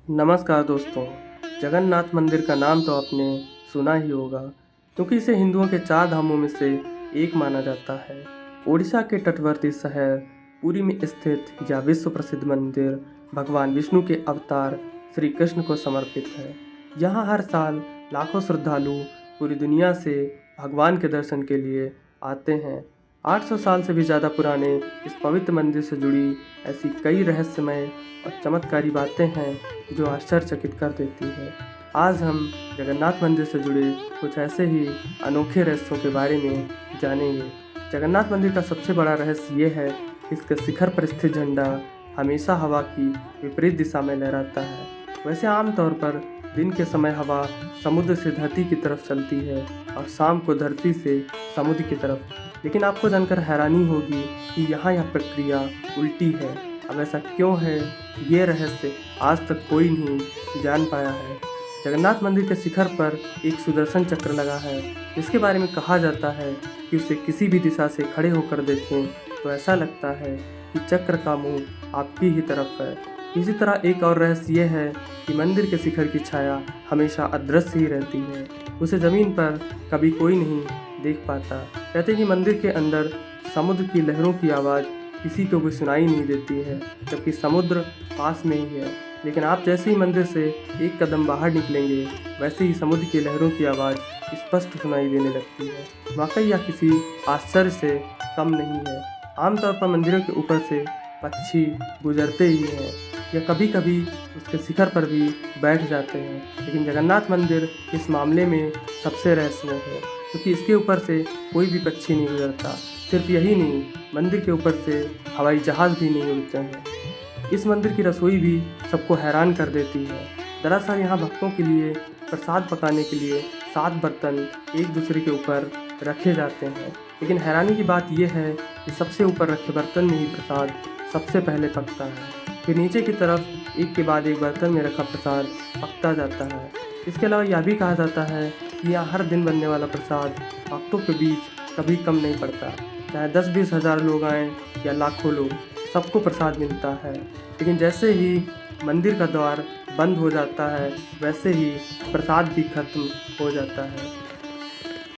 नमस्कार दोस्तों। जगन्नाथ मंदिर का नाम तो आपने सुना ही होगा, क्योंकि इसे हिंदुओं के चार धामों में से एक माना जाता है। ओडिशा के तटवर्ती शहर पुरी में स्थित यह विश्व प्रसिद्ध मंदिर भगवान विष्णु के अवतार श्री कृष्ण को समर्पित है। यहाँ हर साल लाखों श्रद्धालु पूरी दुनिया से भगवान के दर्शन के लिए आते हैं। 800 साल से भी ज़्यादा पुराने इस पवित्र मंदिर से जुड़ी ऐसी कई रहस्यमय और चमत्कारी बातें हैं जो आश्चर्यचकित कर देती है। आज हम जगन्नाथ मंदिर से जुड़े कुछ ऐसे ही अनोखे रहस्यों के बारे में जानेंगे। जगन्नाथ मंदिर का सबसे बड़ा रहस्य ये है कि इसके शिखर पर स्थित झंडा हमेशा हवा की विपरीत दिशा में लहराता है। वैसे आमतौर पर दिन के समय हवा समुद्र से धरती की तरफ चलती है और शाम को धरती से समुद्र की तरफ, लेकिन आपको जानकर हैरानी होगी कि यहाँ यह प्रक्रिया उल्टी है। अब ऐसा क्यों है, ये रहस्य आज तक कोई नहीं जान पाया है। जगन्नाथ मंदिर के शिखर पर एक सुदर्शन चक्र लगा है, जिसके बारे में कहा जाता है कि उसे किसी भी दिशा से खड़े होकर देखें तो ऐसा लगता है कि चक्र का मुंह आपकी ही तरफ है। इसी तरह एक और रहस्य ये है कि मंदिर के शिखर की छाया हमेशा अदृश्य ही रहती है, उसे ज़मीन पर कभी कोई नहीं देख पाता। कहते हैं कि मंदिर के अंदर समुद्र की लहरों की आवाज़ किसी को भी सुनाई नहीं देती है, जबकि समुद्र पास में ही है। लेकिन आप जैसे ही मंदिर से एक कदम बाहर निकलेंगे, वैसे ही समुद्र की लहरों की आवाज़ स्पष्ट सुनाई देने लगती है। वाकई यह किसी आश्चर्य से कम नहीं है। आमतौर पर मंदिरों के ऊपर से पक्षी गुजरते ही हैं या कभी कभी उसके शिखर पर भी बैठ जाते हैं, लेकिन जगन्नाथ मंदिर इस मामले में सबसे रहस्यमय है, क्योंकि इसके ऊपर से कोई भी पक्षी नहीं गुजरता। सिर्फ यही नहीं, मंदिर के ऊपर से हवाई जहाज़ भी नहीं उड़ते हैं। इस मंदिर की रसोई भी सबको हैरान कर देती है। दरअसल यहाँ भक्तों के लिए प्रसाद पकाने के लिए 7 बर्तन एक दूसरे के ऊपर रखे जाते हैं, लेकिन हैरानी की बात यह है कि सबसे ऊपर रखे बर्तन में ही प्रसाद सबसे पहले पकता है। फिर नीचे की तरफ एक के बाद एक बर्तन में रखा प्रसाद पकता जाता है। इसके अलावा यह भी कहा जाता है कि यहाँ हर दिन बनने वाला प्रसाद भक्तों के बीच कभी कम नहीं पड़ता। चाहे 10-20 हज़ार लोग आएँ या लाखों लोग, सबको प्रसाद मिलता है। लेकिन जैसे ही मंदिर का द्वार बंद हो जाता है, वैसे ही प्रसाद भी खत्म हो जाता है।